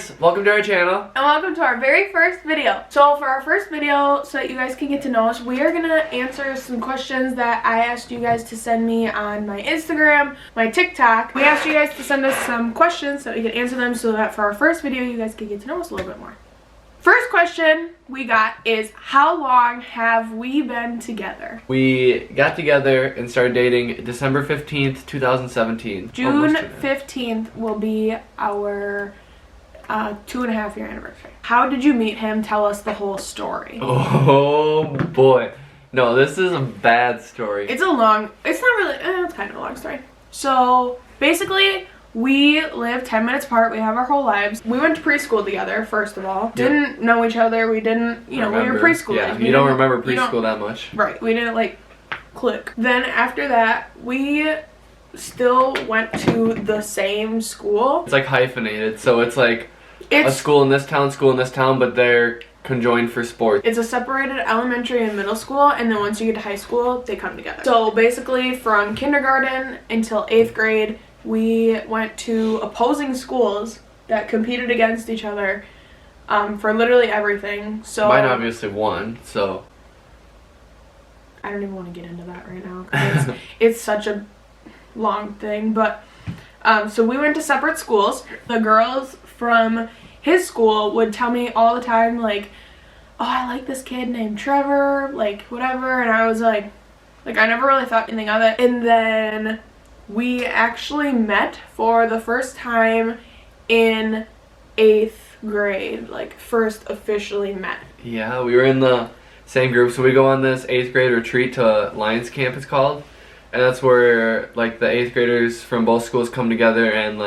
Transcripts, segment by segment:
guys, welcome to our channel. And welcome to our very first video. So for our first video, so that you guys can get to know us, we are gonna answer some questions that I asked you guys to send me on my Instagram, my TikTok. We asked you guys to send us some questions so that we could answer them so that for our first video, you guys could get to know us a little bit more. First question we got is, how long have we been together? We got together and started dating December 15th, 2017. June 15th will be our 2.5 year anniversary. How did you meet him? Tell us the whole story. Oh boy. No, this is a bad story. It's not really, it's kind of a long story. So basically, we live 10 minutes apart. We have our whole lives. We went to preschool together, first of all. Didn't know each other. We didn't, we were preschool. Yeah, you don't remember preschool that much. Right. We didn't, click. Then after that, we still went to the same school. It's like hyphenated, so it's like a school in this town, but they're conjoined for sports. It's a separated elementary and middle school, and then once you get to high school, they come together. So basically, from kindergarten until 8th grade, we went to opposing schools that competed against each other for literally everything. So mine obviously won, so I don't even want to get into that right now, 'cause it's such a long thing. But so we went to separate schools. The girls from his school would tell me all the time, like, oh, I like this kid named Trevor, like, whatever. And I was like I never really thought anything of it. And then we actually met for the first time in 8th grade, first officially met. Yeah, we were in the same group, so we go on this 8th grade retreat to Lions Camp, it's called. And that's where, the 8th graders from both schools come together and,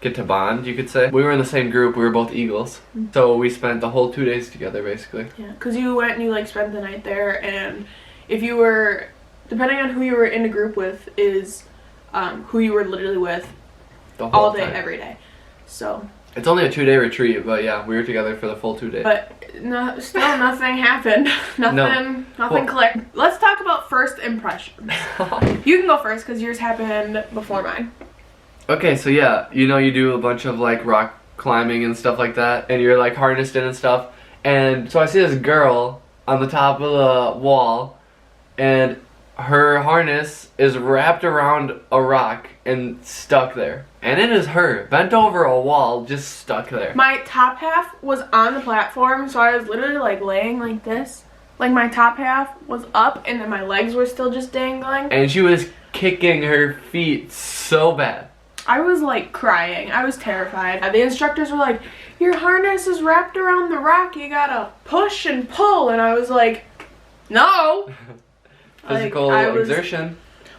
get to bond, you could say. We were in the same group, we were both Eagles. So we spent the whole 2 days together, basically. Yeah, because you went and you, spent the night there, and if you were, depending on who you were in a group with, is who you were literally with all day, every day. So it's only a 2-day retreat, but yeah, we were together for the full 2 days. But still nothing happened. Nothing clicked. Let's talk about first impressions. You can go first because yours happened before mine. Okay, so yeah, you do a bunch of rock climbing and stuff like that, and you're harnessed in and stuff. And so I see this girl on the top of the wall, and her harness is wrapped around a rock and stuck there. And it is her, bent over a wall, just stuck there. My top half was on the platform, so I was literally laying like this. My top half was up, and then my legs were still just dangling. And she was kicking her feet so bad. I was crying. I was terrified. The instructors were like, your harness is wrapped around the rock, you gotta push and pull. And I was like, no. Physical exertion.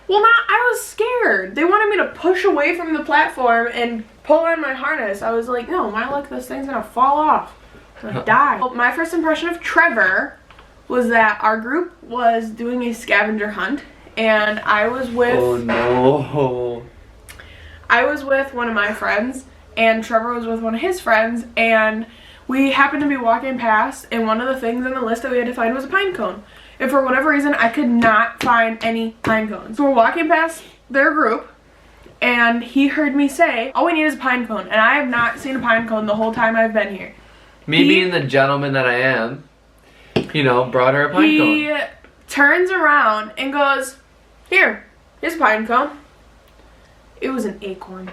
Well, I was scared. They wanted me to push away from the platform and pull on my harness. I was like, no, this thing's gonna fall off. I'm gonna die. Well, my first impression of Trevor was that our group was doing a scavenger hunt, and I was with... Oh, no. I was with one of my friends, and Trevor was with one of his friends, and we happened to be walking past, and one of the things on the list that we had to find was a pine cone. And for whatever reason, I could not find any pine cones. So we're walking past their group, and he heard me say, all we need is a pine cone. And I have not seen a pine cone the whole time I've been here. Me being the gentleman that I am, brought her a pine cone. He turns around and goes, here's a pine cone. It was an acorn.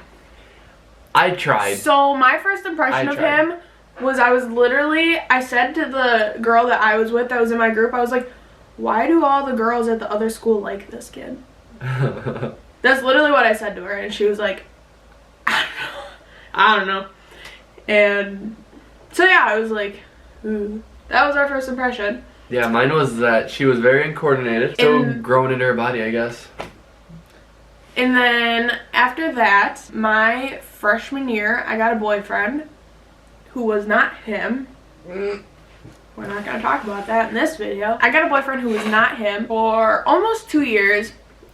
I tried. So my first impression of him was I said to the girl that I was with that was in my group, I was like, why do all the girls at the other school like this kid? That's literally what I said to her, and she was like, I don't know. And so yeah, I was like, ooh. That was our first impression. Yeah, mine was that she was very uncoordinated. Still growing into her body, I guess. And then after that, my freshman year, I got a boyfriend who was not him. We're not going to talk about that in this video. I got a boyfriend who was not him for almost 2 years.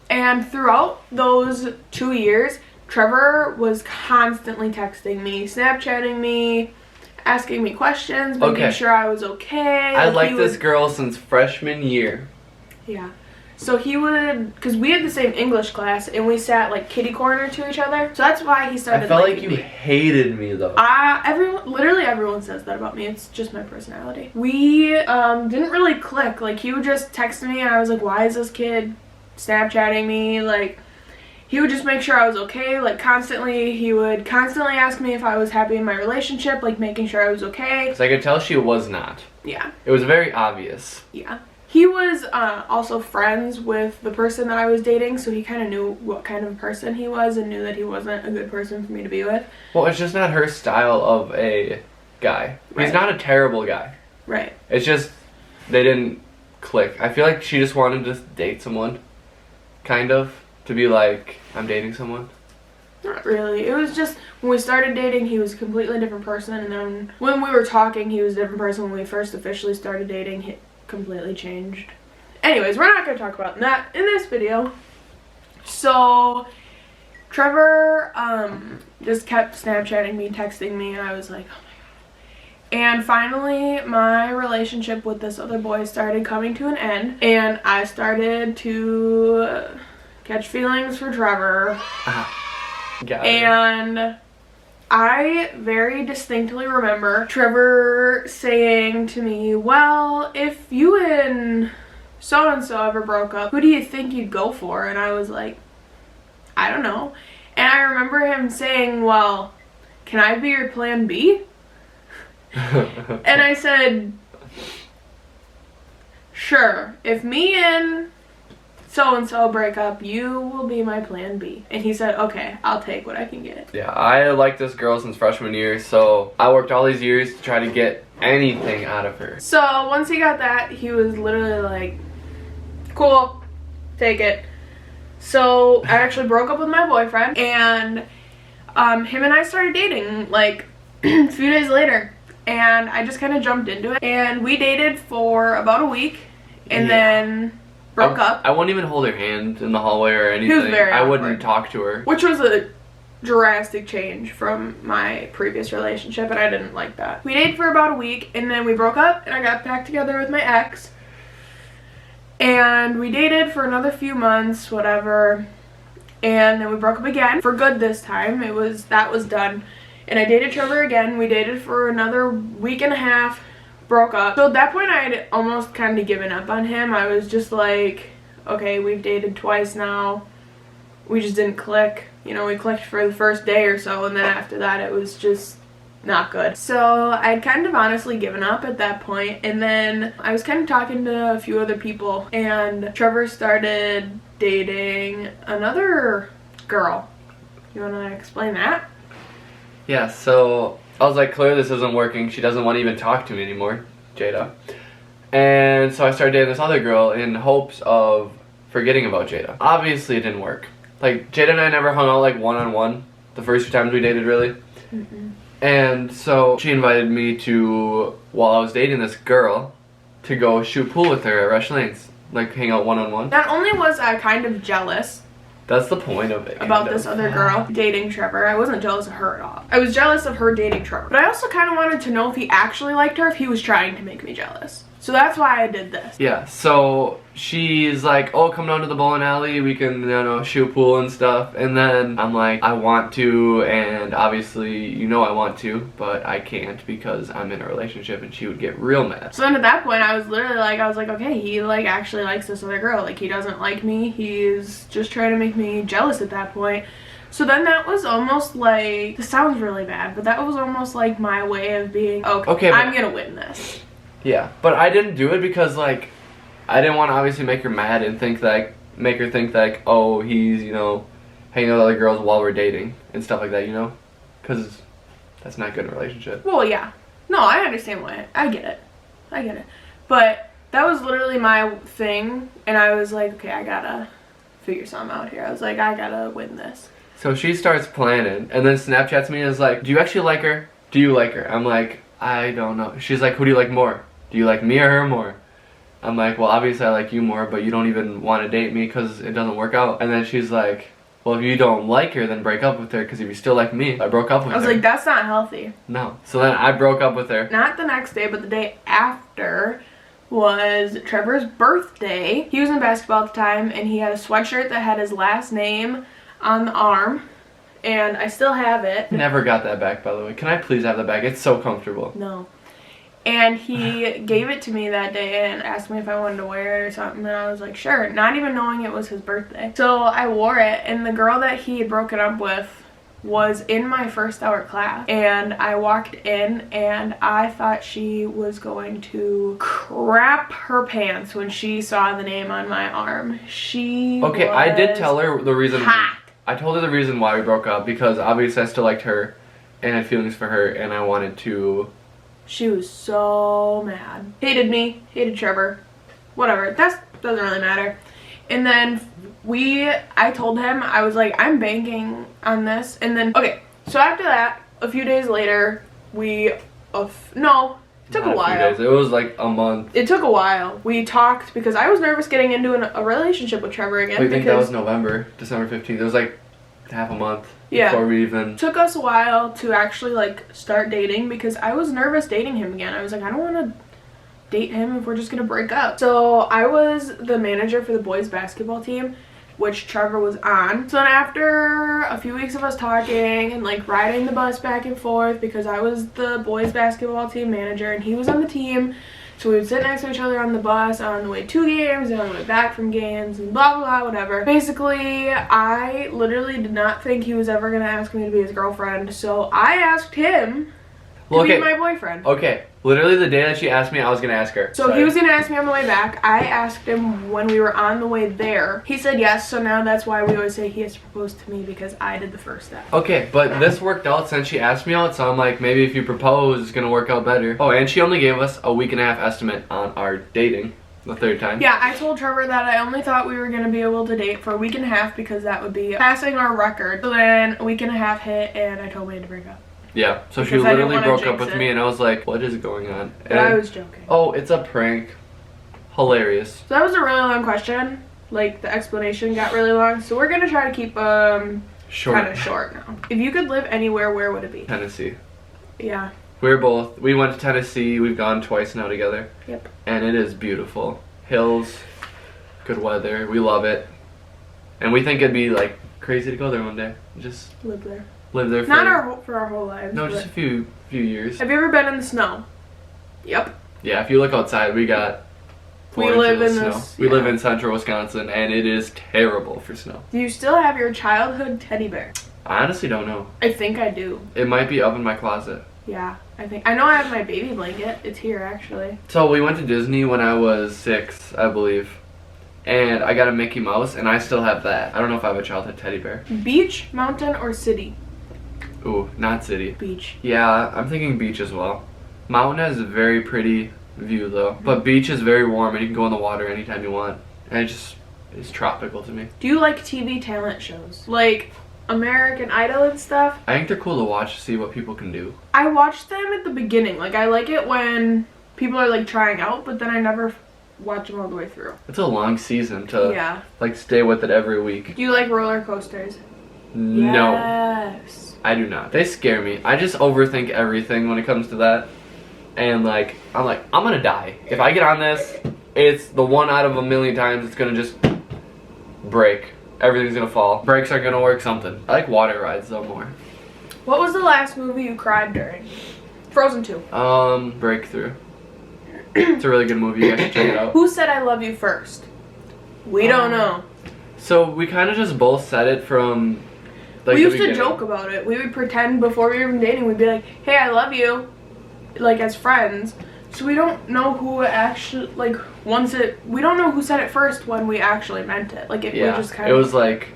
And throughout those 2 years, Trevor was constantly texting me, Snapchatting me, asking me questions, making sure I was okay. I liked this girl since freshman year. Yeah. So he would, because we had the same English class and we sat like kitty corner to each other. So that's why he started. I felt like liking you me. hated me though. Literally everyone says that about me. It's just my personality. We didn't really click. Like he would just text me and I was like, why is this kid Snapchatting me? Like he would just make sure I was okay. Like constantly, he would constantly ask me if I was happy in my relationship, like making sure I was okay. Because I could tell she was not. Yeah. It was very obvious. Yeah. He was also friends with the person that I was dating, so he kind of knew what kind of person he was and knew that he wasn't a good person for me to be with. Well, it's just not her style of a guy. Right. He's not a terrible guy. Right. It's just they didn't click. I feel like she just wanted to date someone, kind of, to be like, I'm dating someone. Not really. It was just when we started dating, he was a completely different person, and then when we were talking, he was a different person. When we first officially started dating, he completely changed. Anyways, we're not going to talk about that in this video. So Trevor just kept Snapchatting me, texting me, and I was like, oh my god. And finally, my relationship with this other boy started coming to an end, and I started to catch feelings for Trevor. Got it. And I very distinctly remember Trevor saying to me, well, if you and so-and-so ever broke up, who do you think you'd go for? And I was like, I don't know. And I remember him saying, well, can I be your plan B? And I said, sure. If me and so-and-so break up, you will be my plan B. And he said, okay, I'll take what I can get. Yeah, I liked this girl since freshman year, so I worked all these years to try to get anything out of her. So once he got that, he was literally like, cool, take it. So I actually broke up with my boyfriend, and him and I started dating like a few days later. And I just kind of jumped into it. And we dated for about a week, and then broke up. I wouldn't even hold her hand in the hallway or anything. He was very I awkward. wouldn't talk to her. Which was a drastic change from my previous relationship, and I didn't like that. We dated for about a week, and then we broke up, and I got back together with my ex. And we dated for another few months, whatever. And then we broke up again. For good this time. That was done. And I dated Trevor again. We dated for another week and a half. Broke up. So at that point, I had almost kind of given up on him. I was just like, okay, we've dated twice now. We just didn't click. You know, we clicked for the first day or so, and then after that, it was just not good. So I'd kind of honestly given up at that point, and then I was kind of talking to a few other people, and Trevor started dating another girl. You want to explain that? Yeah, so I was like, clearly this isn't working. She doesn't want to even talk to me anymore, Jada. And so I started dating this other girl in hopes of forgetting about Jada. Obviously it didn't work. Like, Jada and I never hung out like one-on-one the first few times we dated, really. Mm-mm. And so she invited me to, while I was dating this girl, to go shoot pool with her at Rush Lanes. Like, hang out one-on-one. Not only was I kind of jealous That's the point of it. about this other girl dating Trevor, I wasn't jealous of her at all. I was jealous of her dating Trevor. But I also kind of wanted to know if he actually liked her, if he was trying to make me jealous. So that's why I did this. Yeah, so she's like, oh, come down to the bowling alley, we can, you know, shoot pool and stuff. And then I'm like, I want to, and obviously, you know I want to, but I can't because I'm in a relationship, and she would get real mad. So then at that point, I was literally like, okay, he like actually likes this other girl. Like, he doesn't like me. He's just trying to make me jealous at that point. So then that was almost like, this sounds really bad, but that was almost like my way of being, okay, I'm gonna win this. Yeah, but I didn't do it because, like, I didn't want to obviously make her mad and make her think that, oh, he's, you know, hanging out with other girls while we're dating and stuff like that, you know? Because that's not good in a relationship. Well, yeah. No, I understand why. I get it. But that was literally my thing, and I was like, okay, I gotta figure something out here. I was like, I gotta win this. So she starts planning, and then Snapchats me and is like, do you actually like her? Do you like her? I'm like, I don't know. She's like, who do you like more? Do you like me or her more? I'm like, well, obviously I like you more, but you don't even want to date me because it doesn't work out. And then she's like, well, if you don't like her, then break up with her, because if you still like me, I broke up with her. I was like, that's not healthy. No. So then I broke up with her. Not the next day, but the day after, was Trevor's birthday. He was in basketball at the time, and he had a sweatshirt that had his last name on the arm, and I still have it. Never got that back, by the way. Can I please have that back? It's so comfortable. No. And he gave it to me that day and asked me if I wanted to wear it or something, and I was like, sure, not even knowing it was his birthday. So I wore it, and the girl that he had broken up with was in my first hour class, and I walked in and I thought she was going to crap her pants when she saw the name on my arm. Okay, I did tell her the reason. Hot. I told her the reason why we broke up, because obviously I still liked her and had feelings for her, and I wanted to. She was so mad. Hated me, hated Trevor. Whatever, that doesn't really matter. And then I told him, I was like, I'm banking on this. And then, okay, so after that, a few days later, it took a while. It was like a month. It took a while. We talked because I was nervous getting into a relationship with Trevor again. I think that was December 15th. It was like half a month before we even. It took us a while to actually like start dating because I was nervous dating him again. I was like, I don't want to date him if we're just gonna break up. So I was the manager for the boys basketball team, which Trevor was on. So then after a few weeks of us talking and like riding the bus back and forth, because I was the boys basketball team manager and he was on the team, so we would sit next to each other on the bus on the way to games and on the way back from games and blah blah blah, whatever. Basically, I literally did not think he was ever gonna ask me to be his girlfriend, so I asked him to be my boyfriend. Okay, literally the day that she asked me, I was gonna ask her. So he was gonna ask me on the way back. I asked him when we were on the way there. He said yes, so now that's why we always say he has to propose to me, because I did the first step. Okay, but this worked out since she asked me out, so I'm like, maybe if you propose, it's gonna work out better. Oh, and she only gave us a week and a half estimate on our dating. The third time. Yeah, I told Trevor that I only thought we were going to be able to date for a week and a half because that would be passing our record. So then a week and a half hit and I told me to break up. Yeah, so she literally broke up with me and I was like, what is going on? But I was joking. Oh, it's a prank. Hilarious. So that was a really long question. Like, the explanation got really long. So we're going to try to keep kind of short now. If you could live anywhere, where would it be? Tennessee. Yeah. We went to Tennessee. We've gone twice now together. Yep. And it is beautiful. Hills, good weather. We love it. And we think it'd be like crazy to go there one day. Just live there. Live there for not for our whole lives. No, just a few years. Have you ever been in the snow? Yep. Yeah, if you look outside, we got 4 inches of snow. We live in central Wisconsin and it is terrible for snow. Do you still have your childhood teddy bear? I honestly don't know. I think I do. It might be up in my closet. Yeah, I know I have my baby blanket. It's here actually. So we went to Disney when I was 6, I believe. And I got a Mickey Mouse and I still have that. I don't know if I have a childhood teddy bear. Beach, mountain, or city? Ooh, not city. Beach. Yeah, I'm thinking beach as well. Mountain has a very pretty view though. But beach is very warm and you can go in the water anytime you want. And it's tropical to me. Do you like TV talent shows? Like American Idol and stuff? I think they're cool to watch to see what people can do. I watched them at the beginning. Like, I like it when people are like trying out, but then I never watch them all the way through. It's a long season to like stay with it every week. Do you like roller coasters? No. Yes. I do not. They scare me. I just overthink everything when it comes to that. And like, I'm gonna die. If I get on this, it's the one out of a million times it's gonna just break. Everything's gonna fall. Brakes are gonna work something. I like water rides though more. What was the last movie you cried during? Frozen 2. Breakthrough. It's a really good movie. You guys should check it out. Who said I love you first? We don't know. So we kind of just both said it from like, we used to joke about it. We would pretend before we were even dating, we'd be like, hey, I love you, like as friends. So we don't know who actually, like, we don't know who said it first when we actually meant it. Like, we just kind of. It was like.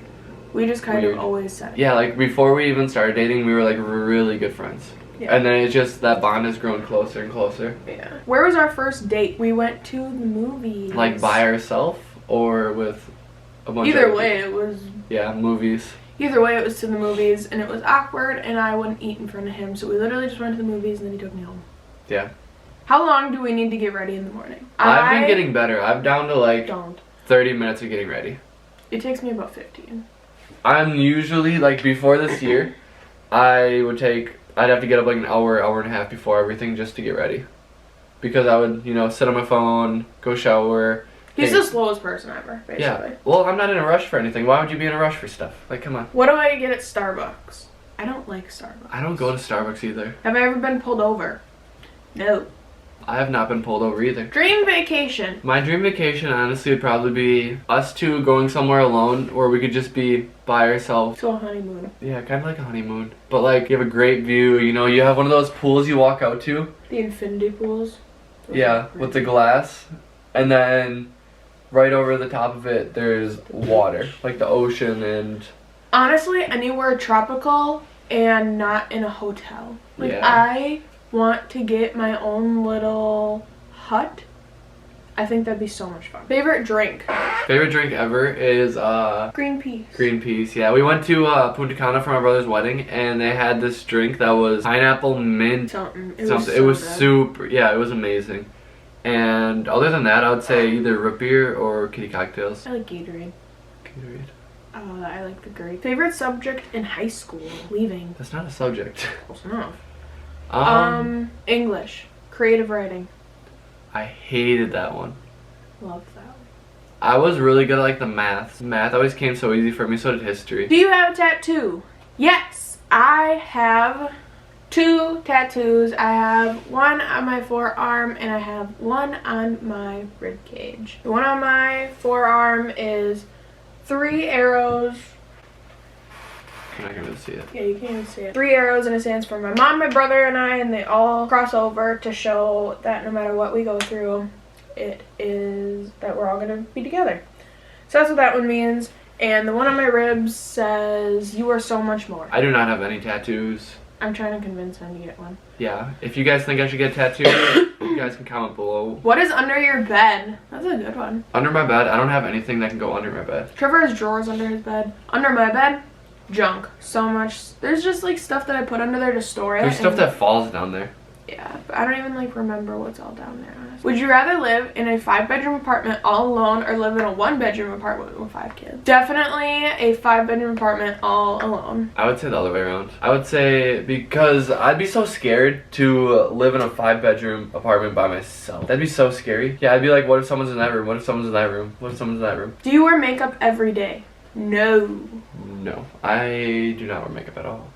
We just kind of always said it. Yeah, like before we even started dating, we were like really good friends. Yeah. And then it's just that bond has grown closer and closer. Yeah. Where was our first date? We went to the movies. Like by ourselves or with a bunch of Either way, it was. Yeah, movies. Either way, it was to the movies, and it was awkward, and I wouldn't eat in front of him, so we literally just went to the movies, and then he took me home. Yeah. How long do we need to get ready in the morning? I've been getting better. I'm down to like 30 minutes of getting ready. It takes me about 15. I'm usually, like before this year, I'd have to get up like an hour and a half before everything just to get ready. because I would, sit on my phone, go shower. He's the slowest person ever, basically. Yeah. Well, I'm not in a rush for anything. Why would you be in a rush for stuff? Like, come on. What do I get at Starbucks? I don't like Starbucks. I don't go to Starbucks either. Have I ever been pulled over? No. I have not been pulled over either. Dream vacation. My dream vacation, honestly, would probably be us two going somewhere alone where we could just be by ourselves. So a honeymoon. Yeah, kind of like a honeymoon. But, like, you have a great view. You have one of those pools you walk out to. The infinity pools. Yeah, with the glass. And then right over the top of it, there's water. Like the ocean and... Honestly, anywhere tropical and not in a hotel. Like, Yeah. I want to get my own little hut. I think that'd be so much fun. Favorite drink? Favorite drink ever is Green peas. green peas. Yeah, we went to Punta Cana for my brother's wedding, and they had this drink that was pineapple mint Something. It was super. Yeah, it was amazing. And other than that, I would say either root beer or kitty cocktails. I like Gatorade. Gatorade. I like the grape. Favorite subject in high school? Leaving. That's not a subject. Close enough. English. Creative writing. I hated that one. Love that one. I was really good at like the math. Math always came so easy for me, so did history. Do you have a tattoo? Yes, I have 2 tattoos. I have one on my forearm and I have one on my rib cage. The one on my forearm is 3 arrows. I'm not gonna see it. Yeah, you can't even see it. 3 arrows, and it stands for my mom, my brother, and I, and they all cross over to show that no matter what we go through, it is that we're all gonna be together. So that's what that one means. And the one on my ribs says, "You are so much more." I do not have any tattoos. I'm trying to convince him to get one. Yeah, if you guys think I should get a tattoo, you guys can comment below. What is under your bed? That's a good one. Under my bed, I don't have anything that can go under my bed. Trevor has drawers under his bed. Under my bed, junk. So much. There's just like stuff that I put under there to store it. There's stuff that falls down there. Yeah, but I don't even like remember what's all down there, honestly. Would you rather live in a 5-bedroom apartment all alone or live in a 1-bedroom apartment with 5 kids? Definitely a 5-bedroom apartment all alone. I would say the other way around. I would say because I'd be so scared to live in a 5-bedroom apartment by myself. That'd be so scary. Yeah, I'd be like, what if someone's in that room? What if someone's in that room? What if someone's in that room? Do you wear makeup every day? No. No, I do not wear makeup at all.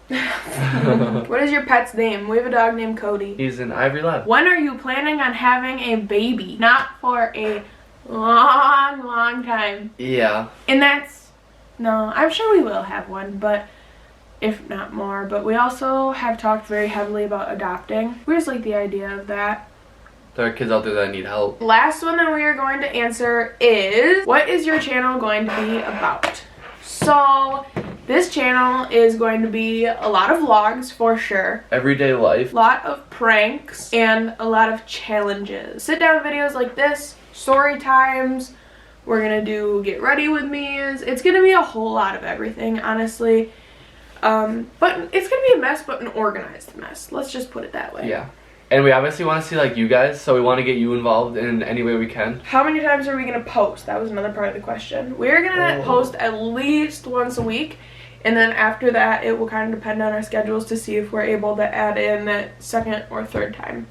What is your pet's name? We have a dog named Cody. He's an Ivory Lab. When are you planning on having a baby? Not for a long time. Yeah. And no, I'm sure we will have one, but if not more. But we also have talked very heavily about adopting. We just like the idea of that. There are kids out there that need help. Last one that we are going to answer is, what is your channel going to be about? So this channel is going to be a lot of vlogs for sure. Everyday life. A lot of pranks and a lot of challenges. Sit down videos like this, story times. We're gonna do get ready with me's. It's gonna be a whole lot of everything, honestly. But it's gonna be a mess, but an organized mess. Let's just put it that way. Yeah. And we obviously want to see like you guys, so we want to get you involved in any way we can. How many times are we going to post? That was another part of the question. We're going to post at least once a week. And then after that, it will kind of depend on our schedules to see if we're able to add in that second or third time.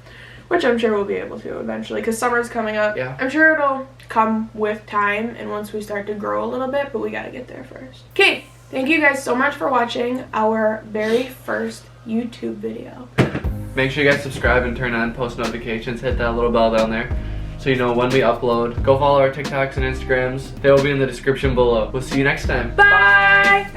Which I'm sure we'll be able to eventually, because summer's coming up. Yeah. I'm sure it'll come with time and once we start to grow a little bit, but we got to get there first. Okay, thank you guys so much for watching our very first YouTube video. Make sure you guys subscribe and turn on post notifications. Hit that little bell down there so you know when we upload. Go follow our TikToks and Instagrams. They will be in the description below. We'll see you next time. Bye!